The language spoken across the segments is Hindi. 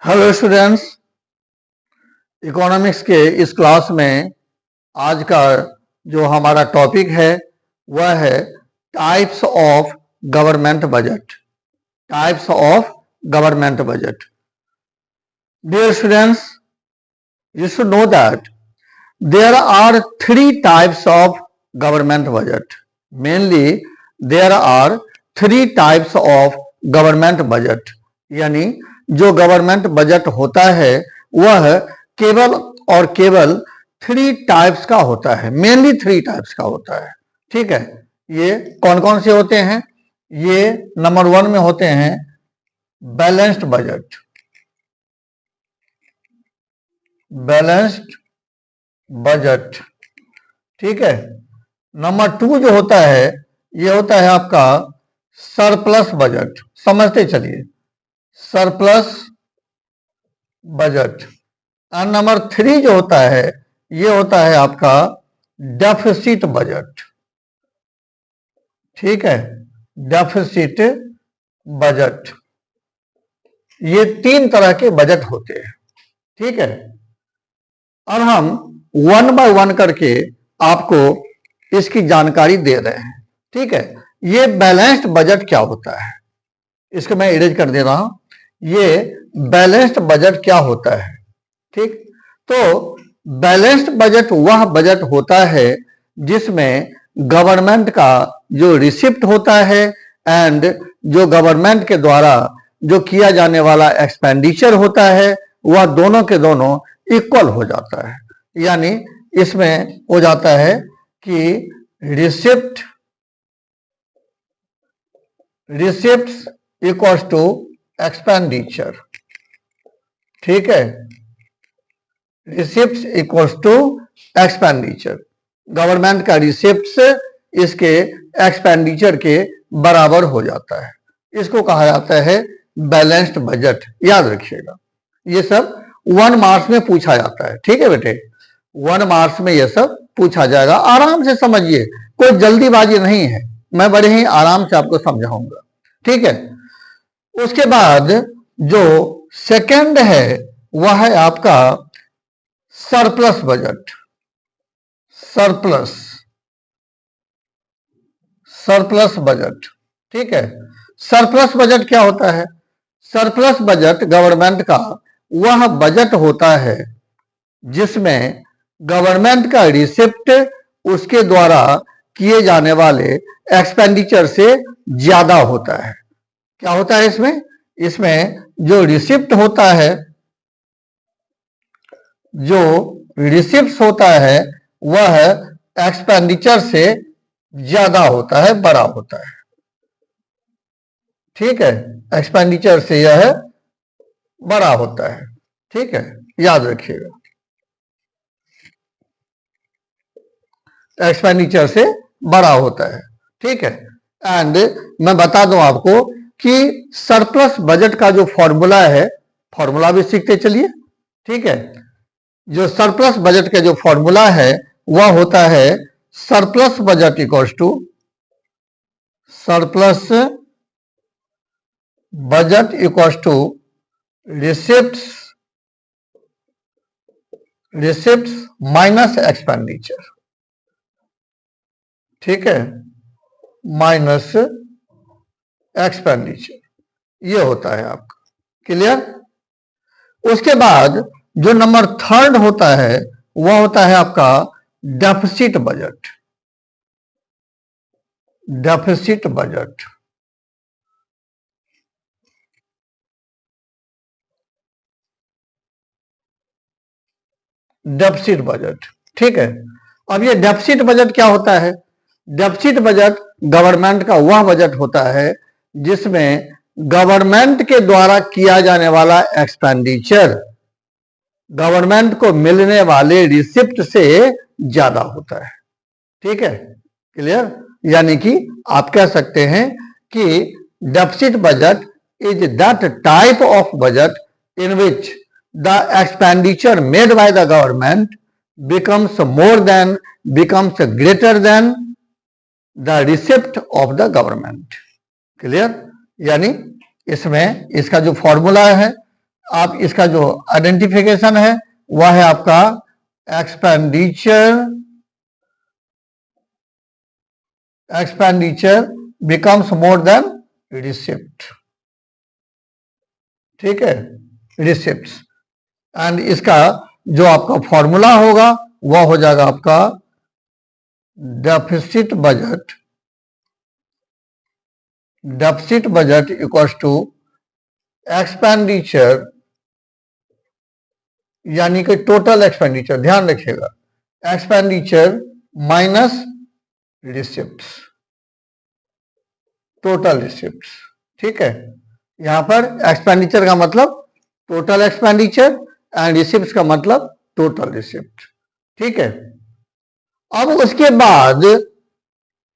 हेलो स्टूडेंट्स, इकोनॉमिक्स के इस क्लास में आज का जो हमारा टॉपिक है वह है types of government budget. Types of government budget. Dear students, you should know that there are three types of government budget. Mainly there are three types of government budget. यानी जो गवर्नमेंट बजट होता है वह केवल और केवल थ्री टाइप्स का होता है। मेनली थ्री टाइप्स का होता है। ठीक है, ये कौन कौन से होते हैं? ये नंबर 1 में होते हैं बैलेंस्ड बजट। बैलेंस्ड बजट, ठीक है। नंबर 2 जो होता है ये होता है आपका सरप्लस बजट। समझते चलिए, सरप्लस बजट। और नंबर 3 जो होता है ये होता है आपका डेफिसिट बजट। ठीक है, डेफिसिट बजट। ये 3 तरह के बजट होते हैं। ठीक है, और हम 1 बाय 1 करके आपको इसकी जानकारी दे रहे हैं। ठीक है, ये बैलेंस्ड बजट क्या होता है इसको मैं इरेज कर दे रहा हूं। ये बैलेंस्ड बजट क्या होता है? ठीक, तो बैलेंस्ड बजट वह बजट होता है जिसमें गवर्नमेंट का जो रिसिप्ट होता है एंड जो गवर्नमेंट के द्वारा जो किया जाने वाला एक्सपेंडिचर होता है वह दोनों के दोनों इक्वल हो जाता है। यानी इसमें हो जाता है कि रिसिप्ट्स इक्वल्स टू एक्सपेंडिचर। ठीक है, receipts equals to expenditure. Government का रिसिप्ट्स इसके एक्सपेंडिचर के बराबर हो जाता है। इसको कहा जाता है बैलेंस्ड बजट। याद रखिएगा, ये सब 1 मार्क्स में पूछा जाता है। ठीक है बेटे, 1 मार्क्स में ये सब पूछा जाएगा। आराम से समझिए, कोई जल्दीबाजी नहीं है, मैं बड़े ही आराम से आपको समझाऊंगा। ठीक है, उसके बाद जो सेकंड है वह है आपका सरप्लस बजट। Surplus budget. ठीक है, सरप्लस बजट क्या होता है? सरप्लस बजट गवर्नमेंट का वह बजट होता है जिसमें गवर्नमेंट का रिसिप्ट उसके द्वारा किए जाने वाले एक्सपेंडिचर से ज्यादा होता है। क्या होता है इसमें? इसमें जो रिसिप्ट होता है, जो रिसिप्ट होता है वह एक्सपेंडिचर से ज्यादा होता है, बड़ा होता है। ठीक है, एक्सपेंडिचर से यह बड़ा होता है। ठीक है, याद रखिएगा, एक्सपेंडिचर से बड़ा होता है। ठीक है, एंड मैं बता दूं आपको कि सरप्लस बजट का जो फॉर्मूला है, फॉर्मूला भी सीखते चलिए। ठीक है, जो सरप्लस बजट का जो फॉर्मूला है वह होता है surplus budget equals to surplus budget equals to receipts minus expenditure. ठीक है, माइनस एक्सपेंडिचर, ये होता है आपका। क्लियर? उसके बाद जो नंबर 3 होता है वह होता है आपका deficit budget. Deficit budget. Deficit budget. ठीक है, अब ये डेफिसिट बजट क्या होता है? डेफिसिट बजट गवर्नमेंट का वह बजट होता है जिसमें गवर्नमेंट के द्वारा किया जाने वाला एक्सपेंडिचर गवर्नमेंट को मिलने वाले रिसिप्ट से ज्यादा होता है। ठीक है, क्लियर? यानी कि आप कह सकते हैं कि deficit budget is that type of budget in which the expenditure made by the government becomes greater than the receipt of the government. Clear? यानी इसमें इसका जो फॉर्मूला है आप इसका जो आइडेंटिफिकेशन है वह है आपका expenditure becomes more than receipt, ठीक है, रिसिप्ट्स। एंड इसका जो आपका फॉर्मूला होगा वह हो जाएगा आपका deficit budget equals to expenditure, यानी कि टोटल एक्सपेंडिचर, ध्यान रखिएगा, expenditure minus receipts, total receipts, ठीक है। यहां पर एक्सपेंडिचर का मतलब टोटल एक्सपेंडिचर एंड रिसिप्ट्स का मतलब टोटल रिसिप्ट, ठीक है। अब उसके बाद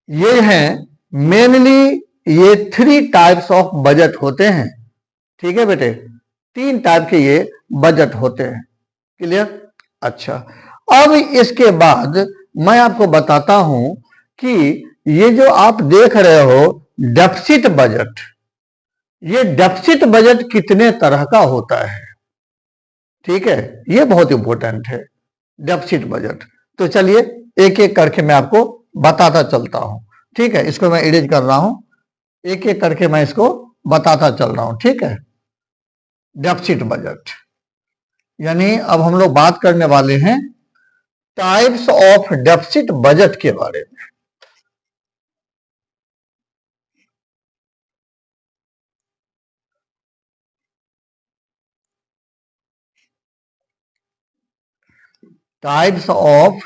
ये हैं मेनली ये 3 टाइप्स ऑफ बजट होते हैं, ठीक है बेटे, 3 टाइप के ये बजट होते हैं, क्लियर। अच्छा, अब इसके बाद मैं आपको बताता हूं कि ये जो आप देख रहे हो डेफिसिट बजट, ये डेफिसिट बजट कितने तरह का होता है, ठीक है, ये बहुत इंपॉर्टेंट है डेफिसिट बजट। तो चलिए एक एक करके मैं आपको बताता चलता हूं, ठीक है। इसको मैं इरेज कर रहा हूं, एक एक करके मैं इसको बताता चल रहा हूं, ठीक है। डेफिसिट बजट यानी अब हम लोग बात करने वाले हैं टाइप्स ऑफ डेफिसिट बजट के बारे में। टाइप्स ऑफ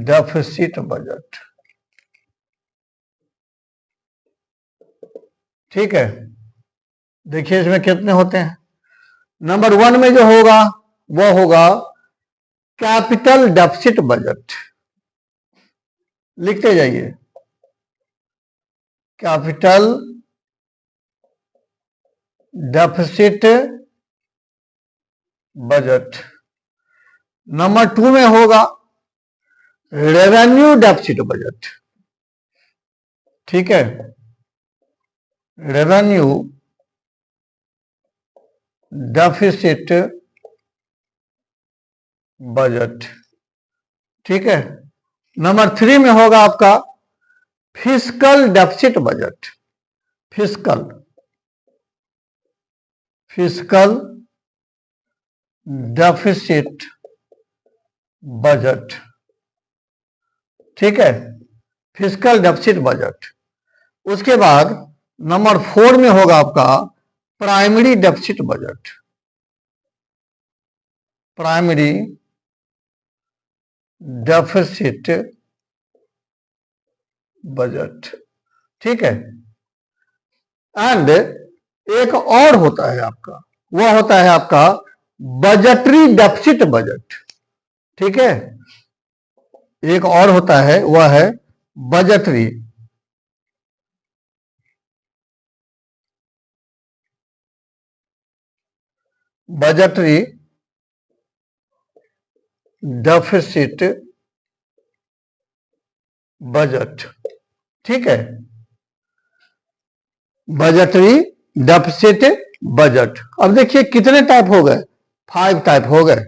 डेफिसिट बजट, ठीक है। देखिए इसमें कितने होते हैं। नंबर 1 में जो होगा वो होगा कैपिटल डेफिसिट बजट, लिखते जाइए, कैपिटल डेफिसिट बजट। नंबर 2 में होगा रेवेन्यू डेफिसिट बजट, ठीक है, रेवेन्यू डेफिसिट बजट, ठीक है। नंबर 3 में होगा आपका fiscal deficit budget, fiscal deficit budget, ठीक है, फिस्कल डेफिसिट बजट। उसके बाद नंबर 4 में होगा आपका primary deficit budget, primary deficit budget, ठीक है। एंड एक और होता है आपका, वह होता है आपका बजटरी डेफिसिट बजट, ठीक है। एक और होता है वह है बजटरी डेफिसिट बजट, ठीक है, बजटरी डेफिसिट बजट। अब देखिए कितने टाइप हो गए, 5 टाइप हो गए,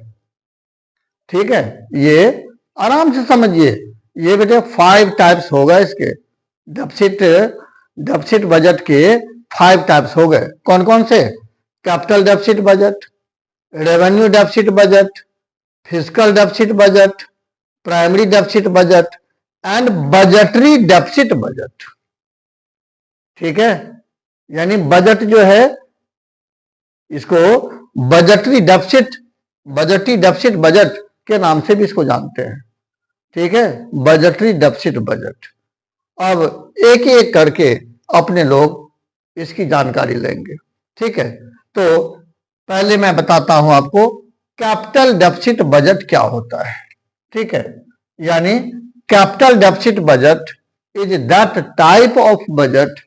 ठीक है। ये आराम से समझिए, ये बेटे 5 टाइप्स हो गए इसके डेफिसिट बजट के 5 टाइप्स हो गए। कौन कौन से? Capital deficit budget, revenue deficit budget, fiscal deficit budget, primary deficit budget and budgetary deficit budget, ठीक है। यानी बजट जो है इसको बजटरी डेफिसिट बजट के नाम से भी इसको जानते हैं, ठीक है, बजटरी डेफिसिट बजट। अब एक एक करके अपने लोग इसकी जानकारी लेंगे, ठीक है। तो पहले मैं बताता हूं आपको कैपिटल डेफिसिट बजट क्या होता है, ठीक है। यानी capital deficit budget is that type of budget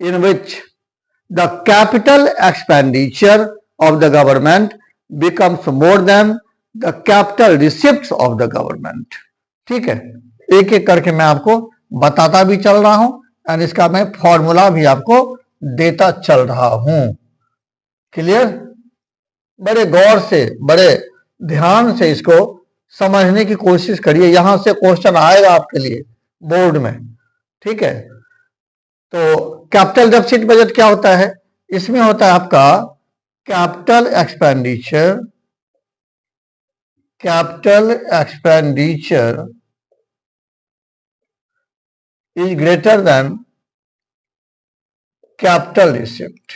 in which the capital expenditure of the government becomes more than the capital receipts of the government, ठीक है। एक एक करके मैं आपको बताता भी चल रहा हूं एंड इसका मैं फॉर्मूला भी आपको देता चल रहा हूं। क्लियर? बड़े गौर से, बड़े ध्यान से इसको समझने की कोशिश करिए, यहां से क्वेश्चन आएगा आपके लिए बोर्ड में। ठीक है, तो कैपिटल डेफिसिट बजट क्या होता है? इसमें होता है आपका capital expenditure, capital expenditure is greater than capital receipt,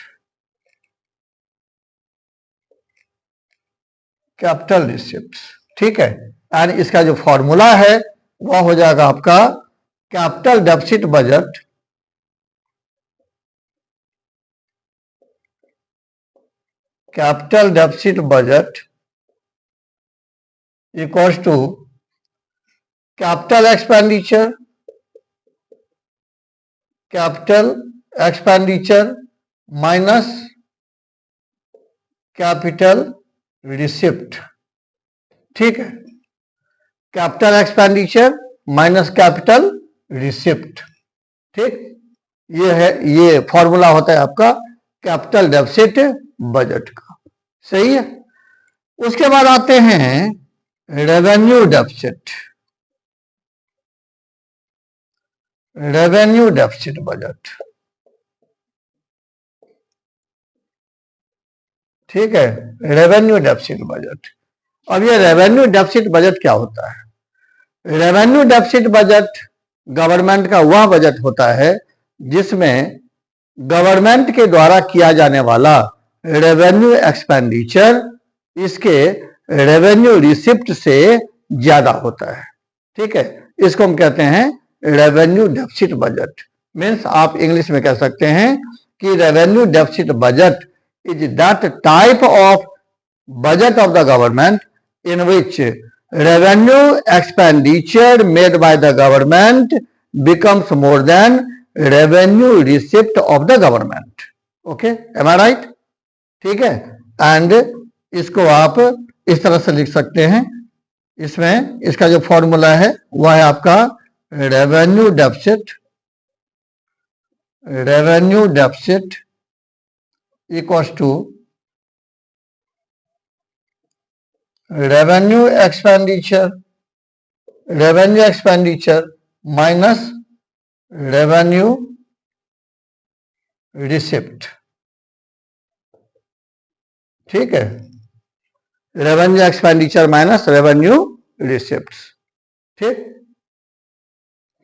capital receipt. ठीक है, एंड इसका जो फॉर्मूला है वह हो जाएगा आपका capital deficit budget capital deficit budget equals to capital expenditure, capital expenditure minus capital receipt. ठीक है, capital expenditure minus capital receipt. ठीक, ये है, ये फॉर्मूला होता है आपका कैपिटल डेफिसिट बजट का। सही है। उसके बाद आते हैं revenue deficit, revenue deficit budget. ठीक है, रेवेन्यू डेफिसिट बजट। अब ये रेवेन्यू डेफिसिट बजट क्या होता है? रेवेन्यू डेफिसिट बजट गवर्नमेंट का वह बजट होता है जिसमें गवर्नमेंट के द्वारा किया जाने वाला रेवेन्यू एक्सपेंडिचर इसके रेवेन्यू रिसिप्ट से ज्यादा होता है। ठीक है, इसको हम कहते हैं रेवेन्यू डेफिसिट बजट। मीन्स आप इंग्लिश में कह सकते हैं कि revenue deficit budget is that type of budget of the government in which revenue expenditure made by the government becomes more than revenue receipt of the government. Okay, am I right? ठीक है, एंड इसको आप इस तरह से लिख सकते हैं। इसमें इसका जो फॉर्मूला है वह है आपका revenue deficit, revenue deficit equals to revenue expenditure, revenue expenditure minus revenue receipt। ठीक है, revenue expenditure minus revenue receipt. ठीक,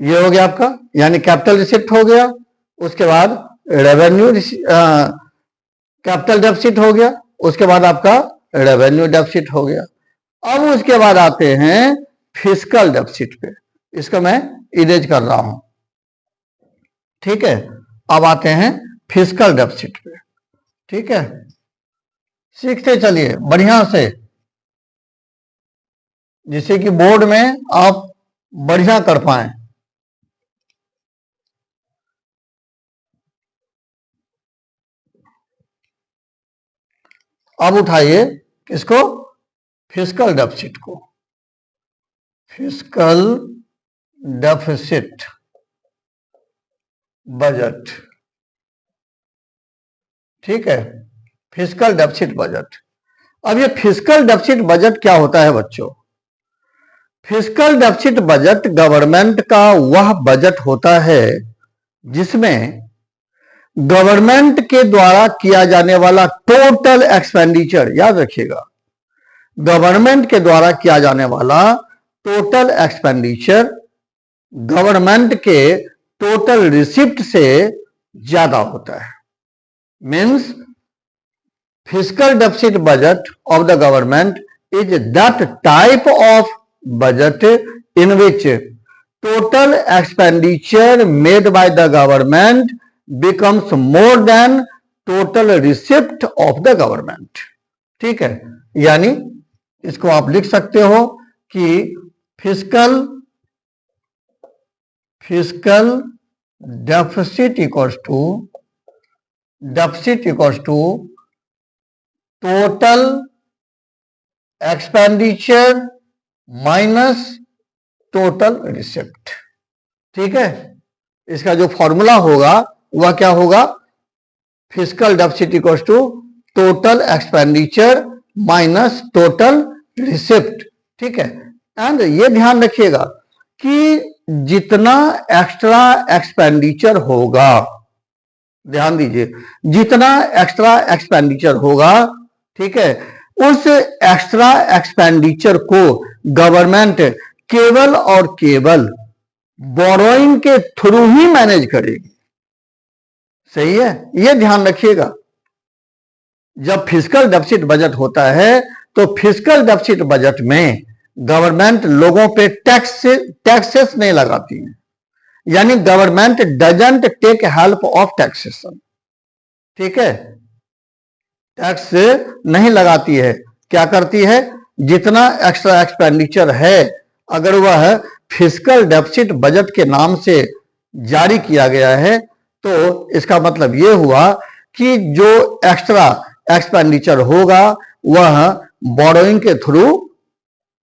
ये हो गया आपका, यानी कैपिटल रिसिप्ट हो गया, उसके बाद रेवेन्यू कैपिटल डेफिसिट हो गया, उसके बाद आपका रेवेन्यू डेफिसिट हो गया। अब उसके बाद आते हैं फिस्कल डेफिसिट पे, इसको मैं इरेज कर रहा हूं। ठीक है, अब आते हैं फिस्कल डेफिसिट पे। ठीक है, सीखते चलिए बढ़िया से, जिससे कि बोर्ड में आप बढ़िया कर पाए। अब उठाइए किसको? फिस्कल डेफिसिट को, फिस्कल डेफिसिट बजट। ठीक है, फिस्कल डेफिसिट बजट। अब ये फिस्कल डेफिसिट बजट क्या होता है बच्चों? फिस्कल डेफिसिट बजट गवर्नमेंट का वह बजट होता है जिसमें गवर्नमेंट के द्वारा किया जाने वाला टोटल एक्सपेंडिचर, याद रखिएगा, गवर्नमेंट के द्वारा किया जाने वाला टोटल एक्सपेंडिचर गवर्नमेंट के टोटल रिसिप्ट से ज्यादा होता है। Means fiscal deficit budget of the government is that type of budget in which total expenditure made by the government becomes more than total receipt of the government। ठीक है, यानी इसको आप लिख सकते हो कि fiscal deficit equals to total expenditure minus total receipt. ठीक है, इसका जो फॉर्मूला होगा वह क्या होगा, fiscal deficit equals to total expenditure minus total receipt. ठीक है, एंड ये ध्यान रखिएगा कि जितना एक्स्ट्रा एक्सपेंडिचर होगा, ध्यान दीजिए, जितना एक्स्ट्रा एक्सपेंडिचर होगा, ठीक है, उस एक्स्ट्रा एक्सपेंडिचर को गवर्नमेंट केवल और केवल बोरोइंग के थ्रू ही मैनेज करेगी। सही है, यह ध्यान रखिएगा। जब फिस्कल डेफिसिट बजट होता है तो फिस्कल डेफिसिट बजट में गवर्नमेंट लोगों पे टैक्सेस नहीं लगाती है, यानी government doesn't take help of taxation. ठीक है, टैक्स नहीं लगाती है, क्या करती है, जितना एक्स्ट्रा एक्सपेंडिचर है अगर वह फिस्कल डेफिसिट बजट के नाम से जारी किया गया है तो इसका मतलब यह हुआ कि जो एक्स्ट्रा एक्सपेंडिचर होगा वह बोरोइंग के थ्रू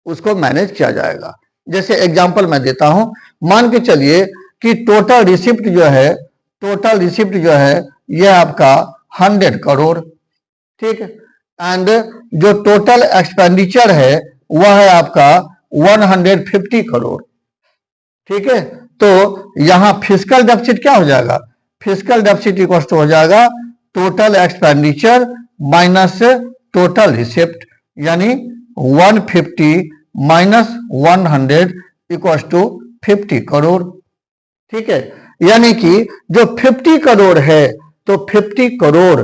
उसको मैनेज किया जाएगा। जैसे एग्जांपल मैं देता हूं, मान के चलिए कि टोटल रिसिप्ट जो है यह आपका 100 करोड़। ठीक है, एंड जो टोटल एक्सपेंडिचर है वह है आपका 150 करोड़। ठीक है, तो यहां फिस्कल डेफिसिट क्या हो जाएगा, फिस्कल डेफिसिट इक्वल टू हो जाएगा total expenditure minus total receipt, यानी 150 माइनस 100 इक्वल टू 50 करोड़। ठीक है, यानी कि जो 50 करोड़ है तो 50 करोड़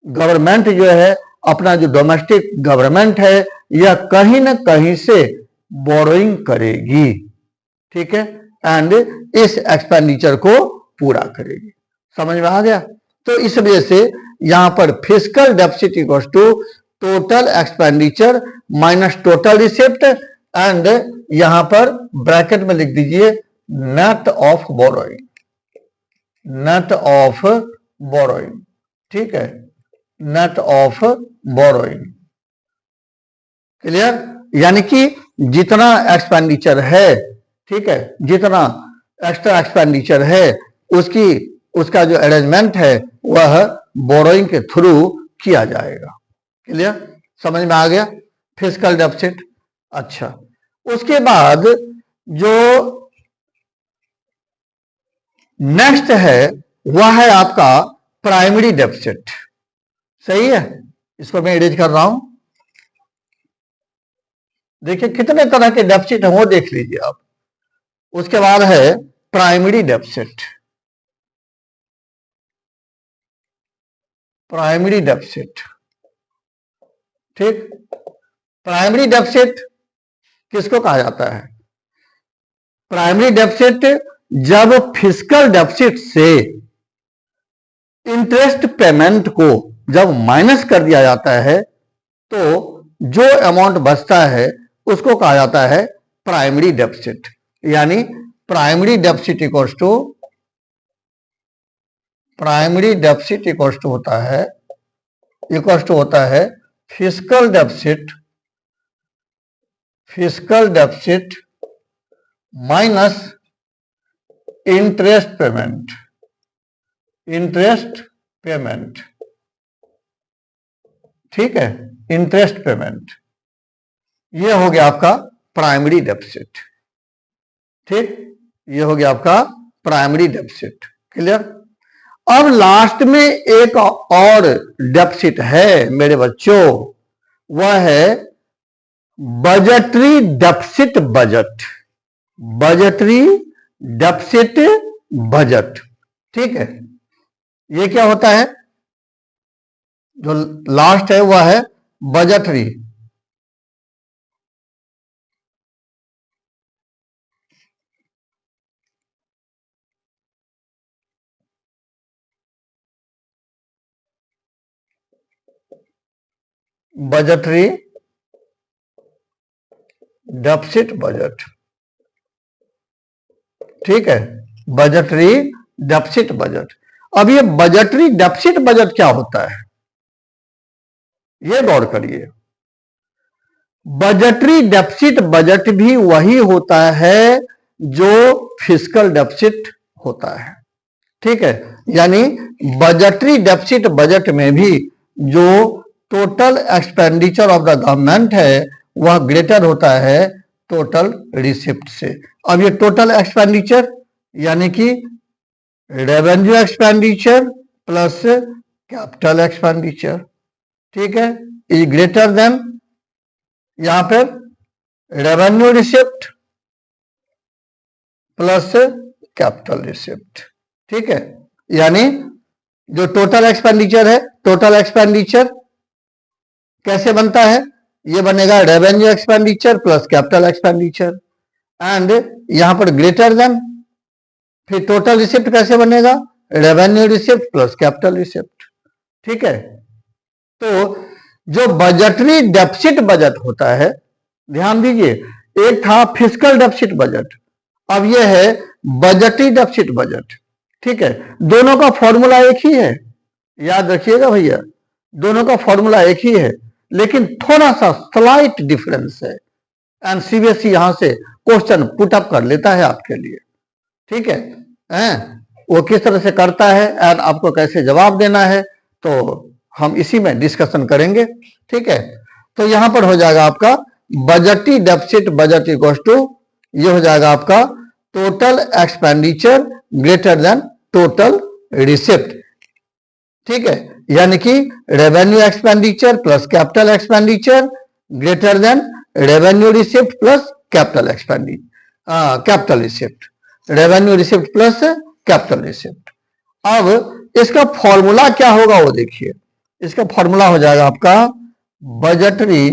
गवर्नमेंट जो है, अपना जो डोमेस्टिक गवर्नमेंट है, यह कहीं ना कहीं से बोरोइंग करेगी। ठीक है, एंड इस एक्सपेंडिचर को पूरा करेगी। समझ में आ गया? तो इस वजह से यहां पर fiscal deficit equals to total expenditure minus total receipt, and यहां पर ब्रैकेट में लिख दीजिए net of borrowing, net of borrowing. ठीक है, नेट ऑफ बोरोइंग। क्लियर? यानी कि जितना एक्सपेंडिचर है, ठीक है, जितना एक्स्ट्रा एक्सपेंडिचर है उसका जो अरेंजमेंट है वह बोरोइंग के थ्रू किया जाएगा। क्लियर? समझ में आ गया फिस्कल डेफिसिट? अच्छा, उसके बाद जो नेक्स्ट है वह है आपका प्राइमरी डेफिसिट। सही है, इसको मैं इरेज कर रहा हूं। देखिए कितने तरह के डेफिसिट है वो देख लीजिए आप। उसके बाद है प्राइमरी डेफिसिट। प्राइमरी डेफिसिट, ठीक, प्राइमरी डेफिसिट किसको कहा जाता है? प्राइमरी डेफिसिट जब फिस्कल डेफिसिट से इंटरेस्ट पेमेंट को जब माइनस कर दिया जाता है तो जो अमाउंट बचता है उसको कहा जाता है प्राइमरी डेफिसिट। यानी प्राइमरी डेफिसिट इक्वल्स टू होता है fiscal deficit minus interest payment. ठीक है, इंटरेस्ट पेमेंट, ये हो गया आपका प्राइमरी डेफिसिट। ठीक, ये हो गया आपका प्राइमरी डेफिसिट। क्लियर? अब लास्ट में एक और डेफिसिट है मेरे बच्चों, वह है बजटरी डेफिसिट बजट। ठीक है, ये क्या होता है? जो लास्ट है वह है बजटरी डेफिसिट बजट। ठीक है, बजटरी डेफिसिट बजट। अब ये बजटरी डेफिसिट बजट क्या होता है, ये गौर करिए। बजटरी डेफिसिट बजट भी वही होता है जो फिस्कल डेफिसिट होता है। ठीक है, यानी बजटरी डेफिसिट बजट में भी जो total expenditure of the government है वह ग्रेटर होता है टोटल रिसिप्ट से। अब ये टोटल एक्सपेंडिचर यानी कि revenue expenditure plus capital expenditure, ठीक है, इज ग्रेटर देन यहां पर revenue receipt plus capital receipt. ठीक है, यानी जो टोटल एक्सपेंडिचर है, टोटल एक्सपेंडिचर कैसे बनता है, ये बनेगा revenue expenditure plus capital expenditure and यहां पर ग्रेटर देन, फिर टोटल रिसिप्ट कैसे बनेगा, revenue receipt plus capital receipt. ठीक है, तो जो बजटरी डेफिसिट बजट होता है, ध्यान दीजिए, एक था फिस्कल डेफिसिट बजट, अब यह है बजटरी डेफिसिट बजट। ठीक है, दोनों का फॉर्मूला एक ही है, याद रखिएगा भैया, दोनों का फॉर्मूला एक ही है, लेकिन थोड़ा सा स्लाइट डिफरेंस है एंड सीबीएसई यहां से क्वेश्चन पुट अप कर लेता है आपके लिए। ठीक है, वो किस तरह से करता है एंड आपको कैसे जवाब देना है तो हम इसी में डिस्कशन करेंगे। ठीक है, तो यहां पर हो जाएगा आपका budgetary deficit budget equal to, ये हो जाएगा आपका total expenditure greater than total receipt. ठीक है, यानी कि revenue expenditure plus capital expenditure greater than revenue receipt plus capital expenditure, capital receipt, revenue receipt plus capital receipt. अब इसका फॉर्मूला क्या होगा वो देखिए, इसका फॉर्मूला हो जाएगा आपका budgetary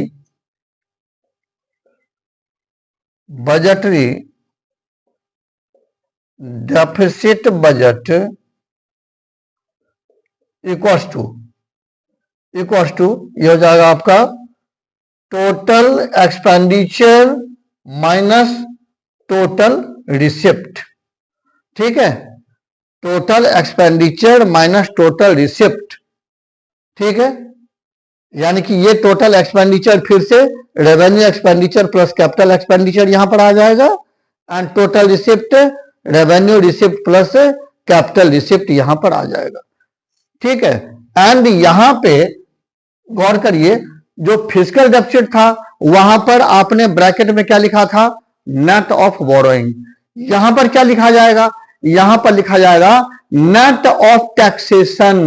deficit budget equals to ये हो जाएगा आपका total expenditure minus total receipt. ठीक है, total expenditure minus total receipt. ठीक है, यानी कि ये टोटल एक्सपेंडिचर फिर से revenue expenditure plus capital expenditure यहां पर आ जाएगा and total receipt revenue receipt plus capital receipt यहां पर आ जाएगा। ठीक है, एंड यहां पे गौर करिए, जो फिस्कल डेफिसिट था वहां पर आपने ब्रैकेट में क्या लिखा था, नेट ऑफ बोरोइंग। यहां पर क्या लिखा जाएगा, यहां पर लिखा जाएगा नेट ऑफ टैक्सेशन।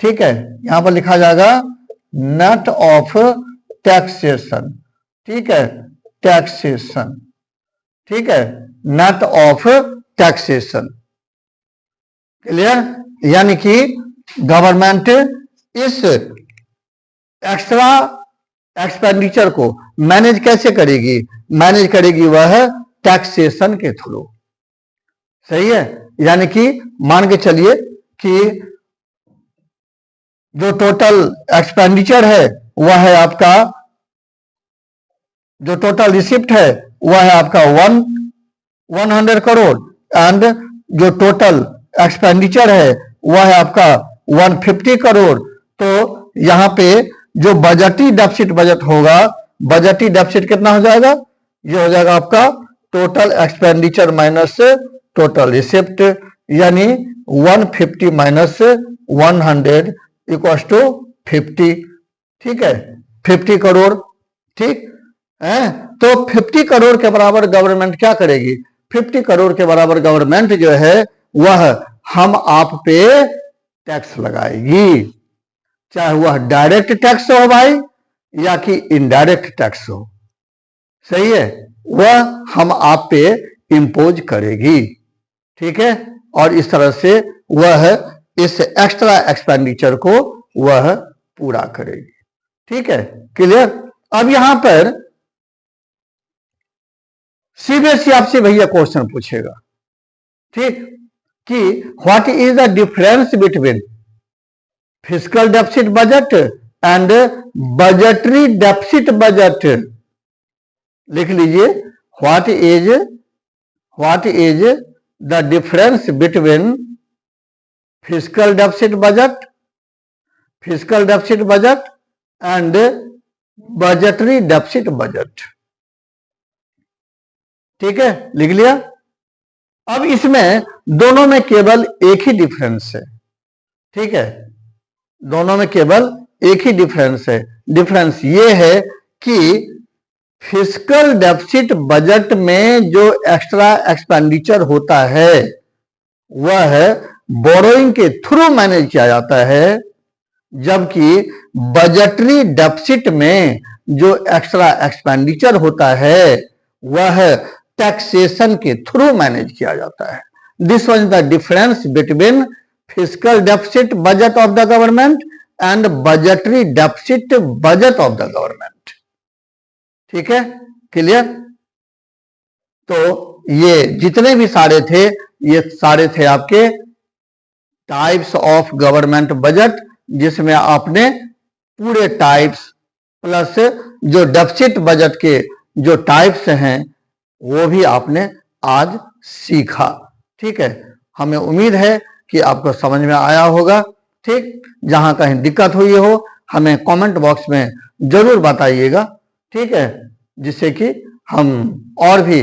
ठीक है, यहां पर लिखा जाएगा नेट ऑफ टैक्सेशन। ठीक है, टैक्सेशन, ठीक है, नेट ऑफ टैक्सेशन, क्लियर। यानी कि गवर्नमेंट इस एक्स्ट्रा एक्सपेंडिचर को मैनेज कैसे करेगी, मैनेज करेगी वह टैक्सेशन के थ्रू। सही है, यानी कि मान के चलिए कि जो टोटल एक्सपेंडिचर है वह है आपका, जो टोटल रिसिप्ट है वह है आपका 100 करोड़ एंड जो टोटल एक्सपेंडिचर है वह है आपका 150 करोड़। तो यहां पे जो बजटरी डेफिसिट बजट होगा, बजटरी डेफिसिट कितना हो जाएगा, ये हो जाएगा आपका total expenditure minus total receipt, यानी 150 माइनस 100 इक्वल टू 50। ठीक है, 50 करोड़। ठीक है, तो 50 करोड़ के बराबर गवर्नमेंट क्या करेगी, 50 करोड़ के बराबर गवर्नमेंट जो है वह हम आप पे टैक्स लगाएगी, चाहे वह डायरेक्ट टैक्स हो भाई या कि इनडायरेक्ट टैक्स हो। सही है, वह हम आप पे इंपोज करेगी। ठीक है, और इस तरह से वह इस एक्स्ट्रा एक्सपेंडिचर को वह पूरा करेगी। ठीक है, क्लियर। अब यहां पर सीबीएसई आपसे भैया क्वेश्चन पूछेगा, ठीक, कि what is the difference between fiscal deficit budget and budgetary deficit budget. लिख लीजिए, what is the difference between fiscal deficit budget and budgetary deficit budget. ठीक है, लिख लिया। अब इसमें दोनों में केवल एक ही डिफरेंस है, ठीक है, दोनों में केवल एक ही डिफरेंस है। डिफरेंस ये है कि फिस्कल डेफिसिट बजट में जो एक्स्ट्रा एक्सपेंडिचर होता है वह बोरोइंग के थ्रू मैनेज किया जाता है, जबकि बजटरी डेफिसिट में जो एक्स्ट्रा एक्सपेंडिचर होता है वह टैक्सेशन के थ्रू मैनेज किया जाता है। This was the difference between fiscal deficit budget of the government and budgetary deficit budget of the government. ठीक है, क्लियर? तो ये जितने भी सारे थे ये सारे थे आपके टाइप्स ऑफ गवर्नमेंट बजट, जिसमें आपने पूरे टाइप्स प्लस जो डेफिसिट बजट के जो टाइप्स हैं वो भी आपने आज सीखा। ठीक है, हमें उम्मीद है कि आपको समझ में आया होगा। ठीक, जहां कहीं दिक्कत हुई हो हमें कमेंट बॉक्स में जरूर बताइएगा, ठीक है, जिससे कि हम और भी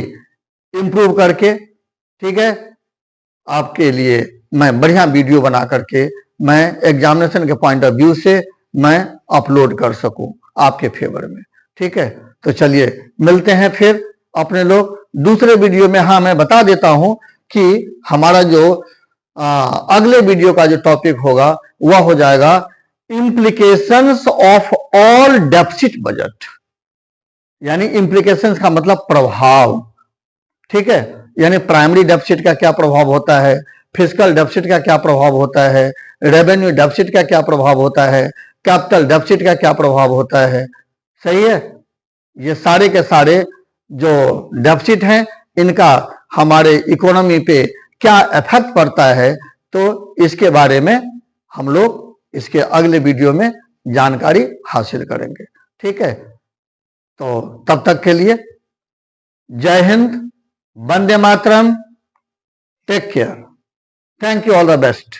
इम्प्रूव करके, ठीक है, आपके लिए मैं बढ़िया वीडियो बना करके मैं एग्जामिनेशन के पॉइंट ऑफ व्यू से मैं अपलोड कर सकूं आपके फेवर में। ठीक है, तो चलिए मिलते हैं फिर अपने लोग दूसरे वीडियो में। हाँ, मैं बता देता हूं कि हमारा जो अगले वीडियो का जो टॉपिक होगा वह हो जाएगा implications of all deficit budget, यानी इम्प्लीकेशंस का मतलब प्रभाव। ठीक है, यानी प्राइमरी डेफिसिट का क्या प्रभाव होता है, फिस्कल डेफिसिट का क्या प्रभाव होता है, रेवेन्यू डेफिसिट का क्या प्रभाव होता है, कैपिटल डेफिसिट का क्या प्रभाव होता है। सही है, ये सारे के सारे जो डेफिसिट हैं इनका हमारे इकोनॉमी पे क्या इफेक्ट पड़ता है, तो इसके बारे में हम लोग इसके अगले वीडियो में जानकारी हासिल करेंगे। ठीक है, तो तब तक के लिए जय हिंद, वंदे मातरम, take care, thank you, all the best.